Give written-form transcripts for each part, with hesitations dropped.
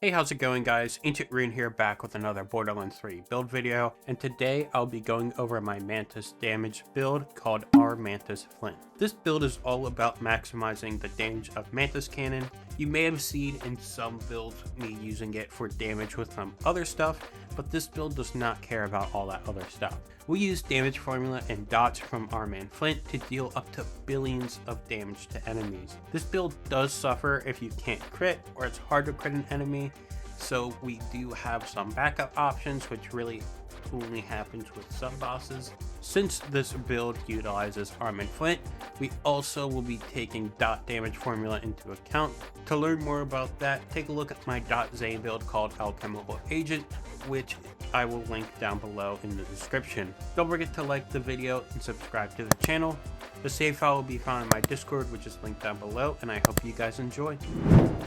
Hey, how's it going, guys? Ancient Rune here, back with another Borderlands 3 build video, and today I'll be going over my Mantis damage build called our Mantis Flynt. This build is all about maximizing the damage of Mantis Cannon. You may have seen in some builds me using it for damage with some other stuff, but this build does not care about all that other stuff. We use damage formula and dots from our man Flynt to deal up to billions of damage to enemies. This build does suffer if you can't crit or it's hard to crit an enemy, so we do have some backup options, which really only happens with some bosses. Since this build utilizes Arm and Flynt, we also will be taking dot damage formula into account. To learn more about that, take a look at my Zane build called Alchemical Agent, which I will link down below in the description. Don't forget to like the video and subscribe to the channel. The save file will be found in my Discord, which is linked down below, and I hope you guys enjoy.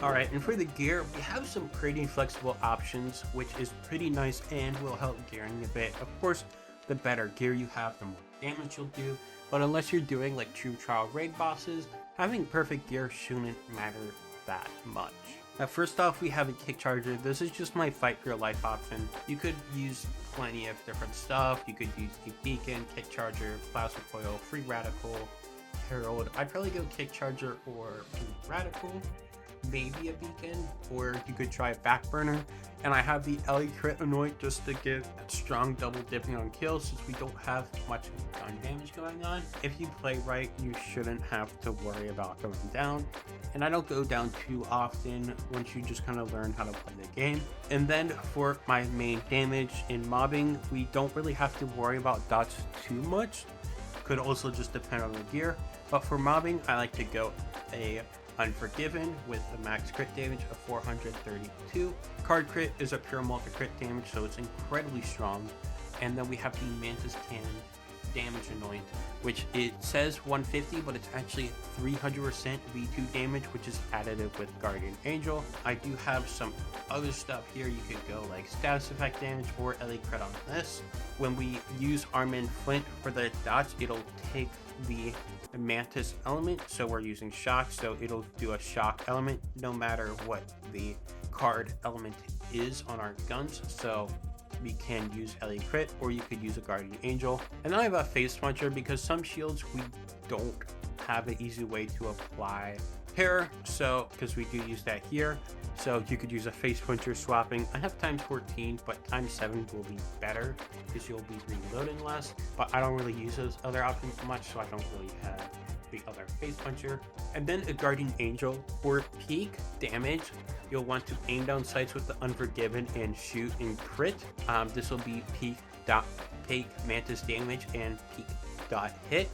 Alright, and for the gear, we have some pretty flexible options, which is pretty nice and will help gearing a bit. Of course, the better gear you have, the more damage you'll do, but unless you're doing like true trial raid bosses, having perfect gear shouldn't matter that much. Now, first off, we have a kick charger. This is just my fight for your life option. You could use plenty of different stuff. You could use a beacon, kick charger, plasma coil, free radical, herald. I'd probably go kick charger or free radical, maybe a beacon, or you could try backburner. And I have the LE crit anoint just to give strong double dipping on kills, since we don't have much gun damage going on. If you play right, you shouldn't have to worry about going down, and I don't go down too often once you just kind of learn how to play the game. And then for my main damage in mobbing, we don't really have to worry about dots too much. Could also just depend on the gear, but for mobbing I like to go a Unforgiven with a max crit damage of 432. Card crit is a pure multi-crit damage, so it's incredibly strong. And then we have the Mantis Cannon damage anoint, which it says 150, but it's actually 300% V2 damage, which is additive with Guardian Angel. I do have some other stuff here. You could go like status effect damage or LE crit on this. When we use Arm and Flynt for the dots, it'll take the Mantis element, so we're using shock, so it'll do a shock element no matter what the card element is on our guns. So we can use LE crit, or you could use a Guardian Angel. And then I have a face puncher because some shields we don't have an easy way to apply hair, so because we do use that here, so you could use a face puncher swapping. I have times 14, but times 7 will be better because you'll be reloading less, but I don't really use those other options much, so I don't really have the other face puncher. And then a Guardian Angel. For peak damage, you'll want to aim down sights with the Unforgiven and shoot and crit. This will be peak Mantis damage and peak dot hit.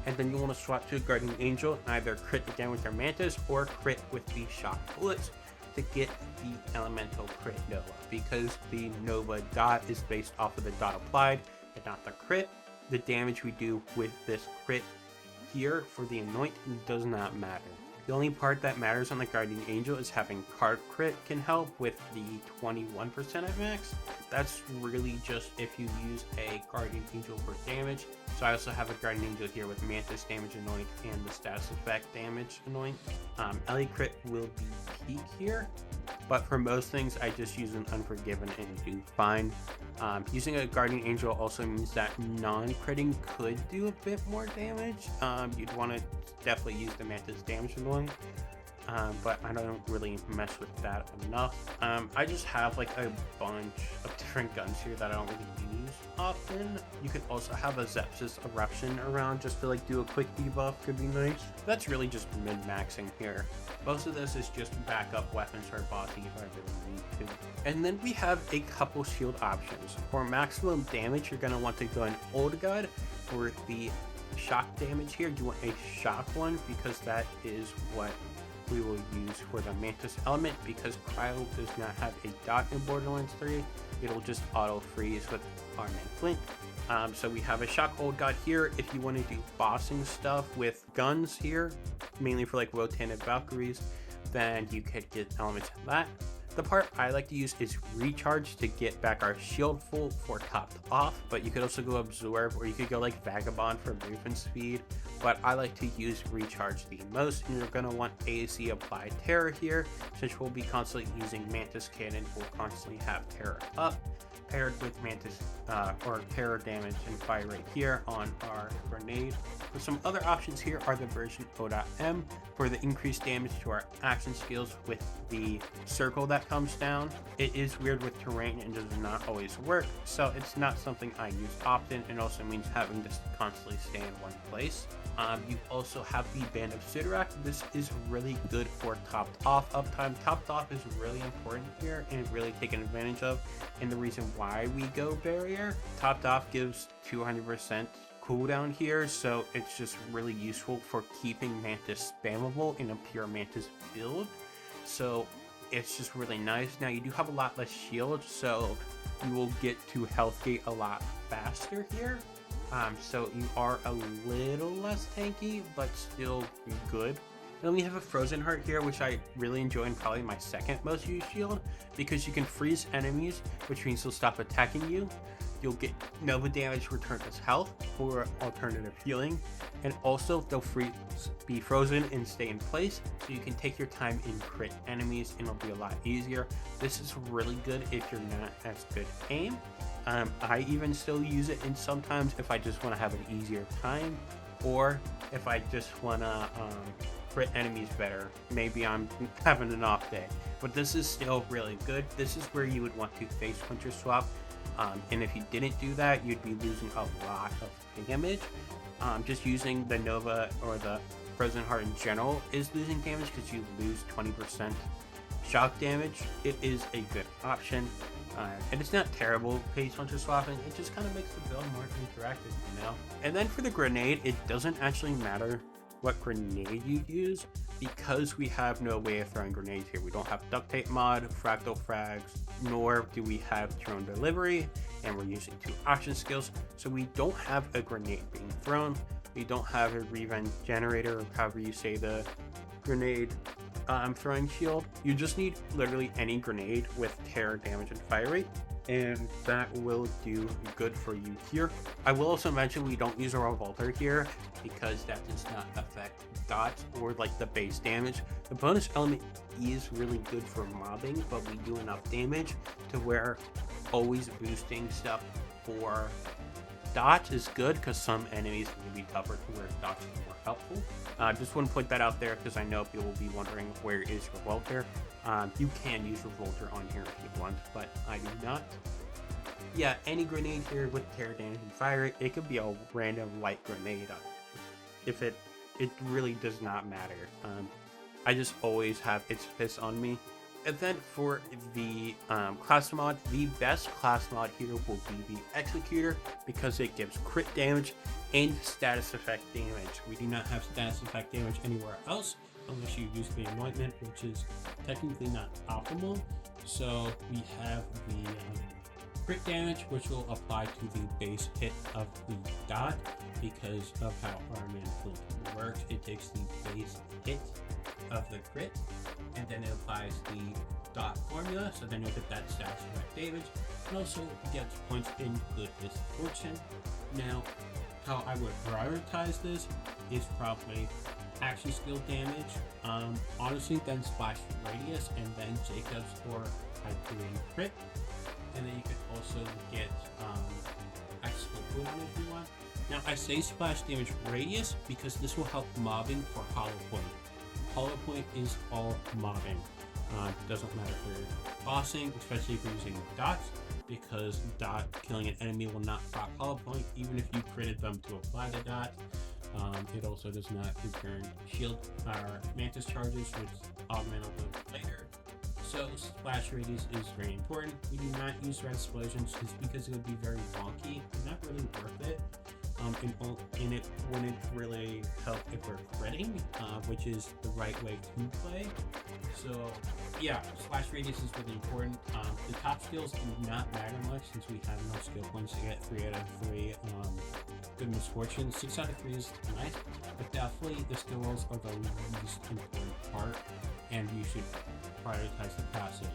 And then you want to swap to a Guardian Angel and either crit again with your Mantis or crit with the shock bullets to get the elemental crit Nova, because the Nova dot is based off of the dot applied and not the crit. The damage we do with this crit here for the anoint does not matter. The only part that matters on the Guardian Angel is having card crit can help with the 21% at max. That's really just if you use a Guardian Angel for damage. So I also have a Guardian Angel here with Mantis damage anoint and the status effect damage anoint. LE crit will be peak here, but for most things I just use an Unforgiven and do fine. Using a Guardian Angel also means that non-critting could do a bit more damage. You'd want to definitely use the Mantis damage anoint, but I don't really mess with that enough. I just have like a bunch of different guns here that I don't really use often. You could also have a Zepsis Eruption around just to like do a quick debuff, could be nice. That's really just min-maxing here. Most of this is just backup weapons for bossy if I really need to. And then we have a couple shield options. For maximum damage, you're going to want to go an Old God. For the shock damage here, you want a shock one, because that is what we will use for the Mantis element, because Cryo does not have a dot in Borderlands 3. It'll just auto freeze with Arm and Flynt. So we have a shock Old God here. If you want to do bossing stuff with guns here, mainly for like Rotan and Valkyries, then you could get elements of that. The part I like to use is recharge to get back our shield full for topped off, but you could also go absorb, or you could go like vagabond for movement speed, but I like to use recharge the most, and you're going to want AC applied terror here, since we'll be constantly using Mantis Cannon. We'll constantly have terror up, paired with Mantis or terror damage and fire rate here on our grenade. But some other options here are the version O.M for the increased damage to our action skills with the circle that comes down. It is weird with terrain and does not always work, so it's not something I use often, and also means having to constantly stay in one place. You also have the Band of Sidorak. This is really good for topped off uptime. Topped off is really important here and really taken advantage of, and the reason why we go barrier. Topped off gives 200% cooldown here, so it's just really useful for keeping Mantis spammable in a pure Mantis build, so it's just really nice. Now you do have a lot less shield, so you will get to health gate a lot faster here. So you are a little less tanky, but still good. Then we have a Frozen Heart here, which I really enjoy, and probably my second most used shield, because you can freeze enemies, which means they'll stop attacking you. You'll get Nova damage returned as health for alternative healing, and also they'll be frozen and stay in place, so you can take your time and crit enemies, and it'll be a lot easier. This is really good if you're not as good aim. I even still use it, and sometimes if I just want to have an easier time, or if I just want to crit enemies better, maybe I'm having an off day. But this is still really good. This is where you would want to face puncher swap, and if you didn't do that, you'd be losing a lot of damage. Just using the Nova or the Frozen Heart in general is losing damage, because you lose 20% shock damage. It is a good option. And it's not terrible face puncher swapping, it just kind of makes the build more interactive, you know? And then for the grenade, it doesn't actually matter what grenade you use, because we have no way of throwing grenades here. We don't have duct tape mod, fractal frags, nor do we have drone delivery, and we're using 2 action skills, so we don't have a grenade being thrown. We don't have a revenge generator, or however you say the grenade throwing shield. You just need literally any grenade with terror damage and fire rate, and that will do good for you here. I will also mention we don't use a revolver here, because that does not affect dots or like the base damage. The bonus element is really good for mobbing, but we do enough damage to where always boosting stuff for dots is good, because some enemies may be tougher to where dots is more helpful. Just want to point that out there, because I know people will be wondering where is Revolter. You can use Revolter on here if you want, but I do not. Yeah, any grenade here with terror damage and fire rate, it could be a random light grenade. If it really does not matter. I just always have its fist on me. And then for the class mod, the best class mod here will be the Executor, because it gives crit damage and status effect damage. We do not have status effect damage anywhere else, unless you use the Anointment, which is technically not optimal. So we have the crit damage, which will apply to the base hit of the dot, because of how our Flynt works. It takes the base hit of the crit, and then it applies the dot formula, so then you'll get that status effect damage, and also gets points in good misfortune. Now, how I would prioritize this is probably action skill damage, honestly, then splash radius, and then Jacobs or Hyperion crit, and then you could also get action skill cooldown if you want. Now, I say splash damage radius because this will help mobbing for Hollow Point. Hollow Point is all mobbing. It doesn't matter for bossing, especially if you're using dots, because dot killing an enemy will not proc Hollow Point, even if you critted them to apply the dot. It also does not return shield or Mantis charges, which augment a little later. So splash radius is very important. We do not use red explosions just because it would be very wonky and not really worth it. And it wouldn't really help if we're critting, which is the right way to play. So yeah, splash radius is really important. The top skills do not matter much, since we have enough skill points to get 3 out of 3 good misfortune. 6 out of 3 is nice, but definitely the skill rolls are the least important part, and you should prioritize the passives.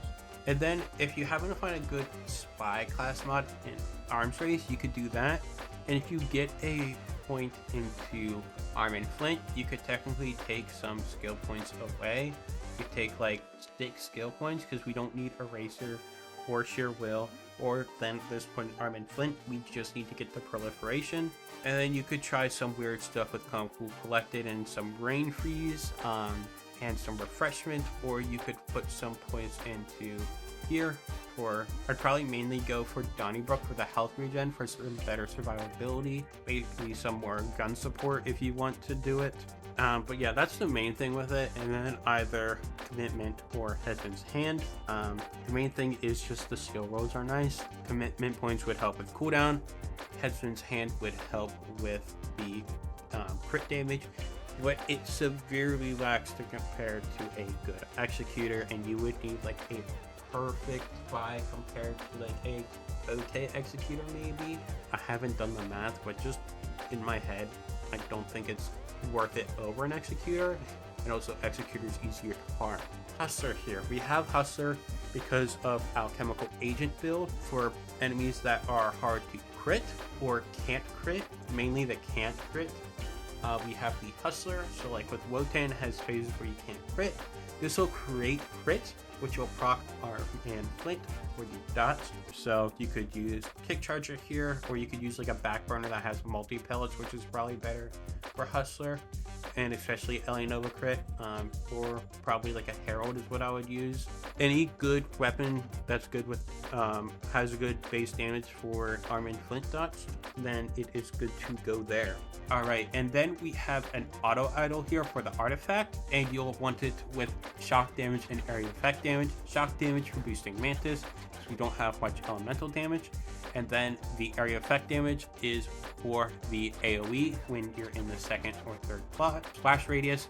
And then if you happen to find a good spy class mod in arms race, you could do that. And if you get a point into arm and flint, you could technically take some skill points away. You take like 6 skill points because we don't need eraser or sheer will, or then at this point arm and flint, we just need to get the proliferation. And then you could try some weird stuff with Kung Fu Collected and some rain freeze and some refreshment, or you could put some points into here for, I'd probably mainly go for Donnybrook for the health regen for some better survivability, basically some more gun support if you want to do it. But yeah, that's the main thing with it. And then either commitment or Headsman's Hand. The main thing is just the skill rolls are nice. Commitment points would help with cooldown. Headsman's Hand would help with the crit damage. What it severely lacks to compare to a good executor, and you would need like a perfect spy compared to like a okay executor maybe. I haven't done the math, but just in my head, I don't think it's worth it over an executor, and also executor is easier to farm. Hustler here. We have Hustler because of alchemical agent build for enemies that are hard to crit or can't crit, mainly that can't crit. We have the Hustler, so like with Wotan has phases where you can't crit. This will create crit, which will proc arm and flint for the dots. So you could use Kick Charger here, or you could use like a back burner that has multi pellets, which is probably better for Hustler, and especially LA Nova crit, or probably like a Herald is what I would use. Any good weapon that's good with has a good base damage for arm and flint dots, then it is good to go there. Alright, and then we have an auto idol here for the artifact, and you'll want it with shock damage and area effect damage. Shock damage for boosting Mantis, because we don't have much elemental damage, and then the area effect damage is for the AoE when you're in the second or third slot. Splash radius,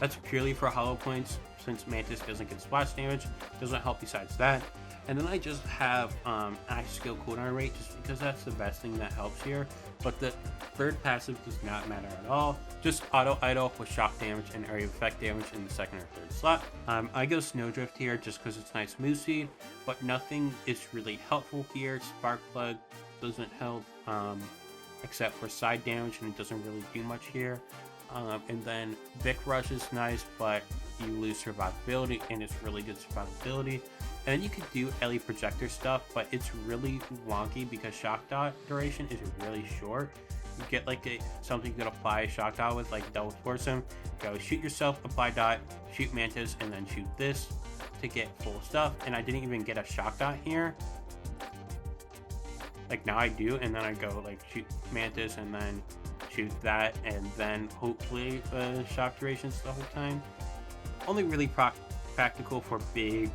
that's purely for hollow points, since Mantis doesn't get splash damage, doesn't help besides that. And then I just have Axe skill cooldown rate, just because that's the best thing that helps here. But the third passive does not matter at all. Just auto idle with shock damage and area effect damage in the second or third slot. I go Snowdrift here just because it's nice move speed, but nothing is really helpful here. Spark Plug doesn't help except for side damage, and it doesn't really do much here. And then Vic Rush is nice, but you lose survivability, and it's really good survivability. And then you could do LE projector stuff, but it's really wonky because shock dot duration is really short. You get like something you could apply a shock dot with, like double force him. Go shoot yourself, apply dot, shoot Mantis, and then shoot this to get full stuff. And I didn't even get a shock dot here. Like now I do, and then I go like shoot Mantis and then shoot that, and then hopefully shock durations the whole time. Only really practical for big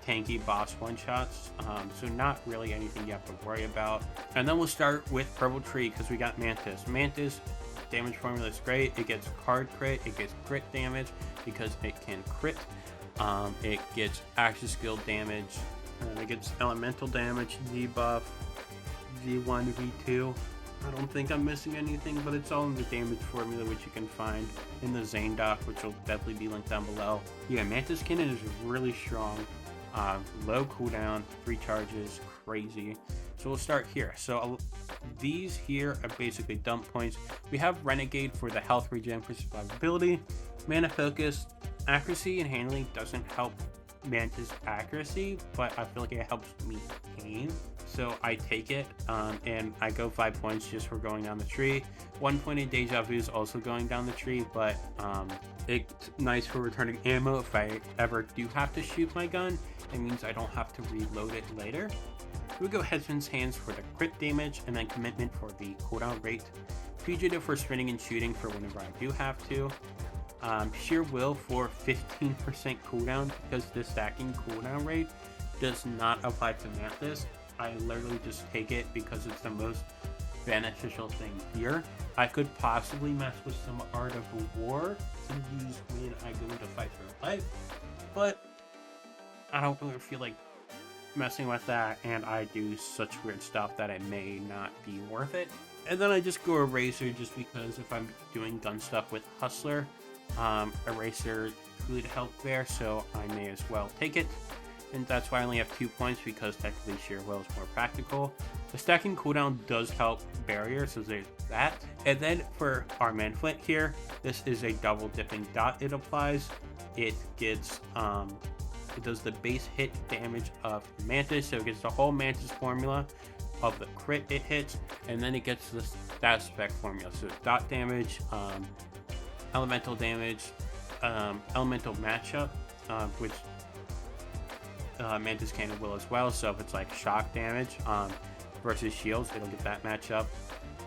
tanky boss one-shots, so not really anything you have to worry about. And then we'll start with Purple Tree because we got Mantis. Mantis damage formula is great. It gets card crit, it gets crit damage because it can crit. It gets action skill damage, it gets elemental damage, debuff, V1, V2. I don't think I'm missing anything, but it's all in the damage formula, which you can find in the Zane doc, which will definitely be linked down below. Yeah, Mantis Cannon is really strong. Low cooldown, 3 charges, crazy. So we'll start here. So these here are basically dump points. We have Renegade for the health regen for survivability. Mana Focus, accuracy and handling doesn't help Mantis accuracy, but I feel like it helps me aim. So I take it, and I go 5 points just for going down the tree. 1 point in Deja Vu is also going down the tree, but it's nice for returning ammo. If I ever do have to shoot my gun, it means I don't have to reload it later. We go Headsman's Hands for the crit damage, and then Commitment for the cooldown rate. Fugitive for sprinting and shooting for whenever I do have to. Sheer Will for 15% cooldown, because the stacking cooldown rate does not apply to Mantis. I literally just take it because it's the most beneficial thing here. I could possibly mess with some Art of War to use when I go into fight for life, but I don't really feel like messing with that, and I do such weird stuff that it may not be worth it. And then I just go Eraser just because if I'm doing gun stuff with Hustler, Eraser could help there, so I may as well take it. and that's why I only have 2 points, because technically sheer will is more practical. The stacking cooldown does help barrier, so there's that. And then for our man Flynt here, this is a double dipping dot it applies. It gets it does the base hit damage of Mantis, so it gets the whole Mantis formula of the crit it hits, and then it gets the stat spec formula, so dot damage, elemental damage, elemental matchup, which Mantis Cannon will as well. So if it's like shock damage versus shields, it'll get that matchup.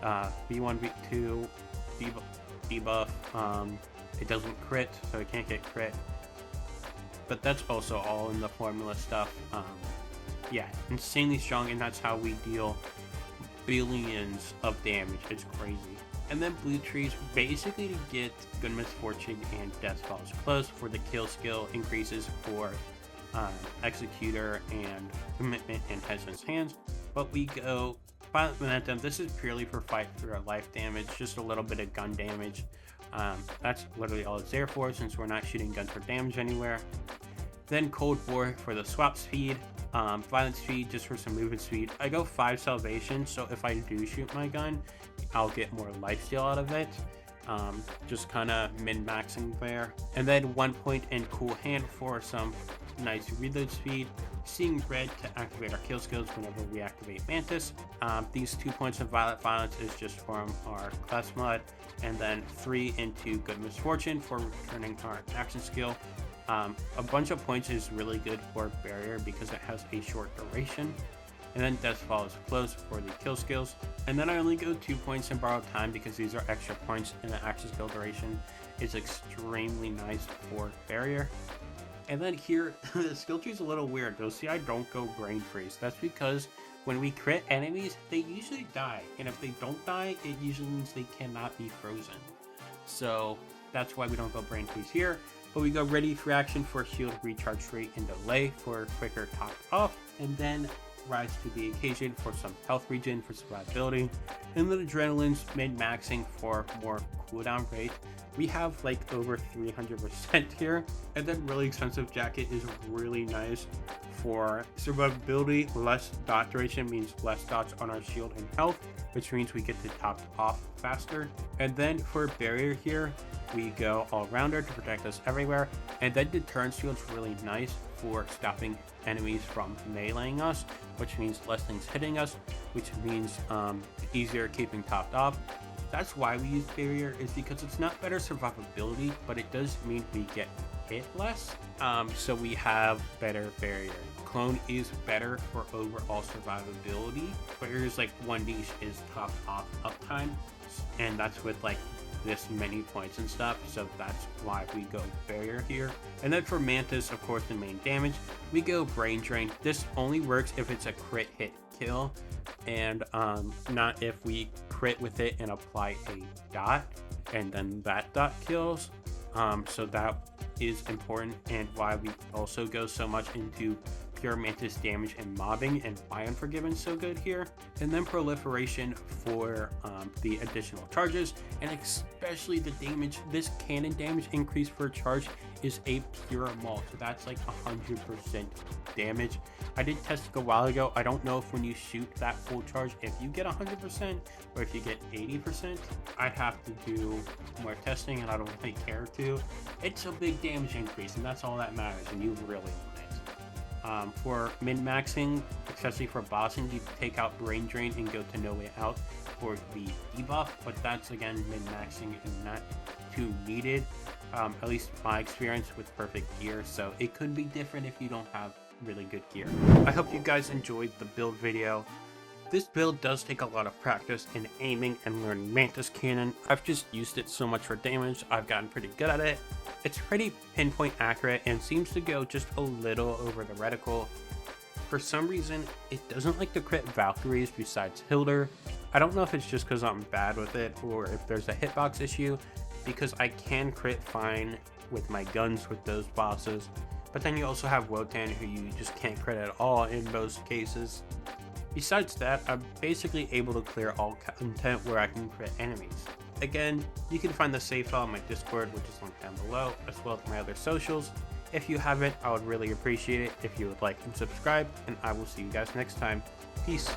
V1, V2, debuff. It doesn't crit, so it can't get crit. But that's also all in the formula stuff. Yeah, insanely strong, and that's how we deal billions of damage. It's crazy. And then blue trees basically to get Good Misfortune and Death Falls Close for the kill skill increases for Executor and Commitment and Hesitant's Hands. But we go Violent Momentum. This is purely for fight for life damage, just a little bit of gun damage. That's literally all it's there for, since we're not shooting guns for damage anywhere. Then Cold War for the swap speed. Violent speed just for some movement speed. I go 5 salvation, so if I do shoot my gun, I'll get more lifesteal out of it. Just kind of min-maxing there. And then 1 point in Cool Hand for some nice reload speed. Seeing red to activate our kill skills whenever we activate Mantis. These 2 points of Violent Violence is just from our class mod. And then 3 into Good Misfortune for returning our action skill. A bunch of points is really good for barrier because it has a short duration. And then Death Falls Close for the kill skills. And then I only go 2 points in Borrowed Time because these are extra points, and the action skill duration is extremely nice for barrier. And then here, the skill tree is a little weird. You'll see I don't go Brain Freeze. That's because when we crit enemies, they usually die. And if they don't die, it usually means they cannot be frozen. So that's why we don't go Brain Freeze here. But we go Ready for Action for shield recharge rate and delay for quicker top off. And then Rise to the Occasion for some health regen for survivability. And then Adrenaline's min-maxing for more cooldown rate. We have like over 300% here. And then Really Expensive Jacket is really nice for survivability. Less dot duration means less dots on our shield and health, which means we get to top off faster. And then for barrier here, we go all-rounder to protect us everywhere. And then Deterrence Shield's really nice for stopping enemies from meleeing us, which means less things hitting us, which means easier keeping topped off. That's why we use barrier, is because it's not better survivability, but it does mean we get hit less. So we have better barrier. Clone is better for overall survivability. Barrier's like one niche is topped off uptime, and that's with like this many points and stuff, so that's why we go barrier here. And then for Mantis, of course, the main damage, we go Brain Drain. This only works if it's a crit hit kill, and not if we crit with it and apply a dot and then that dot kills. So that is important, and why we also go so much into pure Mantis damage and mobbing, and why Unforgiven's so good here. And then Proliferation for the additional charges, and especially the damage. This cannon damage increase for charge is a pure maul, so that's like 100% damage. I did test it a while ago. I don't know if when you shoot that full charge, if you get 100% or if you get 80%. I'd have to do more testing, and I don't really care to. It's a big damage increase, and that's all that matters, and you really want it. For min-maxing, especially for bossing, you take out Brain Drain and go to No Way Out for the debuff, but that's again min-maxing and not too needed, at least my experience with perfect gear. So it could be different if you don't have really good gear. I hope you guys enjoyed the build video. This build does take a lot of practice in aiming and learning Mantis Cannon. I've just used it so much for damage, I've gotten pretty good at it. It's pretty pinpoint accurate and seems to go just a little over the reticle. For some reason, it doesn't like to crit Valkyries besides Hilder. I don't know if it's just because I'm bad with it or if there's a hitbox issue, because I can crit fine with my guns with those bosses. But then you also have Wotan, who you just can't crit at all in most cases. Besides that, I'm basically able to clear all content where I can crit enemies. Again, you can find the save file on my Discord, which is linked down below, as well as my other socials. If you haven't, I would really appreciate it if you would like and subscribe, and I will see you guys next time. Peace.